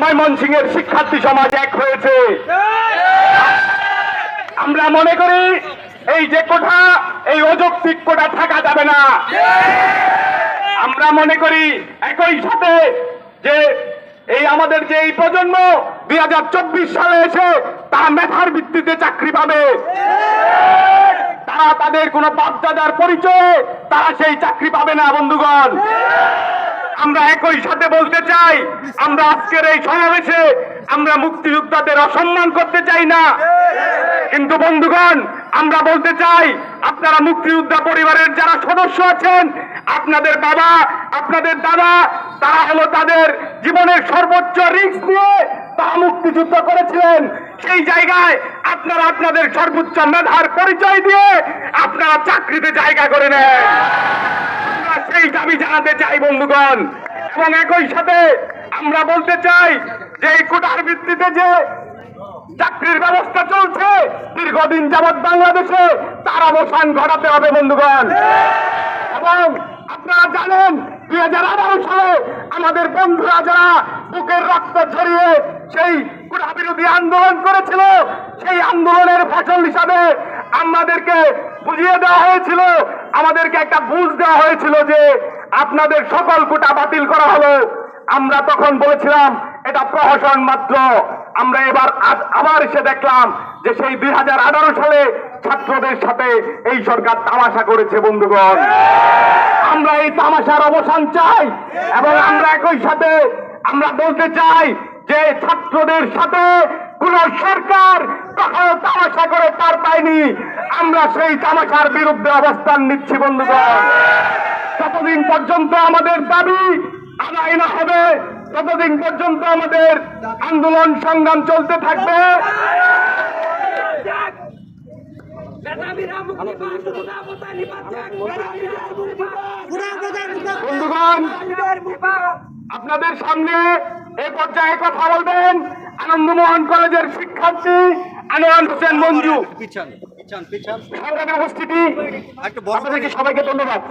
ময়মনসিংহের শিক্ষার্থী সমাজ এক হয়েছে। আমরা মনে করি এই যে কোঠা, এই অযৌক্তিক কোঠা থাকা যাবে না। আমরা মনে করি একই সাথে যে এই আমাদের যে এই প্রজন্ম 2024 সালে এসে তারা মেধার ভিত্তিতে চাকরি পাবে, তারা তাদের কোন বাপদাদার পরিচয়ে তারা সেই চাকরি পাবে না। বন্ধুগণ, আমরা একই সাথে বলতে চাই, আমরা আজকের এই সমাবেশে আমরা মুক্তিযোদ্ধাদের অসম্মান করতে চাই না, কিন্তু বন্ধুগণ আমরা বলতে চাই আপনারা মুক্তিযোদ্ধা পরিবারের যারা সদস্য আছেন, আপনাদের বাবা, আপনাদের দাদা, তারা হলো তাদের জীবনের সর্বোচ্চ রিস্ক নিয়ে তারা মুক্তিযুদ্ধ করেছিলেন। সেই জায়গায় আপনারা আপনাদের সর্বোচ্চ মেধার পরিচয় দিয়ে আপনারা চাকরিতে জায়গা করে নেন। আমরা সেই দাবি জানাতে চাই বন্ধুগণ। এবং একই সাথে আমরা বলতে চাই যে এই কোটার ভিত্তিতে যে চাকরির ব্যবস্থা চলছে দীর্ঘদিন যাবৎ বাংলাদেশে, তার অবসান ঘটাতে হবে বন্ধুগণ। এবং আপনারা জানেন 2018 সালে আমাদের বন্ধুরা যারা বুকের রক্ত ঝরিয়ে সেই কোটা বিরোধী আন্দোলন করেছিল, সেই আন্দোলনের ফসল হিসাবে আমাদেরকে বুঝিয়ে দেওয়া হয়েছিল, আমাদেরকে একটা বুঝ দেওয়া হয়েছিল যে আপনাদের সকল কোটা বাতিল করা হলো। আমরা তখন বলেছিলাম এটা প্রহসন মাত্র। আমরা এবার আবার এসে দেখলাম যে সেই 2018 সালে ছাত্রদের সাথে এই সরকার তামাশা করেছে বন্ধুগণ। আমরা এই তামাশার অবসান চাই এবং আমরা একই সাথে আমরা বলতে চাই যে ছাত্রদের সাথে কোন সরকার কখনো তামাশা করে পার পায়নি। আমরা সেই তামাশার বিরুদ্ধে অবস্থান নিচ্ছি বন্ধুগণ। যতদিন পর্যন্ত আমাদের দাবি আদায় না হবে, ততদিন পর্যন্ত আমাদের আন্দোলন সংগ্রাম চলতে থাকবে। বন্ধুগণ, আপনাদের সামনে এই পর্যায়ে কথা বলবেন আনন্দমোহন কলেজের শিক্ষার্থী আনোয়ার হোসেন মঞ্জু। সংগ্রামে উপস্থিতি আপনাদেরকে সবাইকে ধন্যবাদ।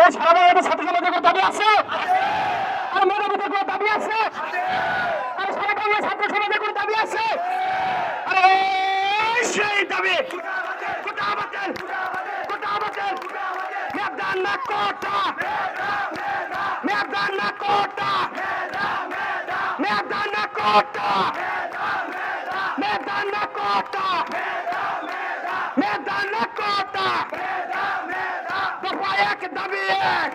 এই সারা বাংলাদেশের ছাত্র সমাজের কোনো দাবি আছে, আর মেধাবীদের কোনো দাবি আছে, আর সারা বাংলার ছাত্র সমাজের কোনো দাবি আছে। আরে সেই দাবি কোটা বাতিল, কোটা বাতিল, মেধা না কোটা, মেধা না কোটা, মেধা না কোটা, মেধা না কোটা, মেধা না কোটা, দফা এক দাবি এক।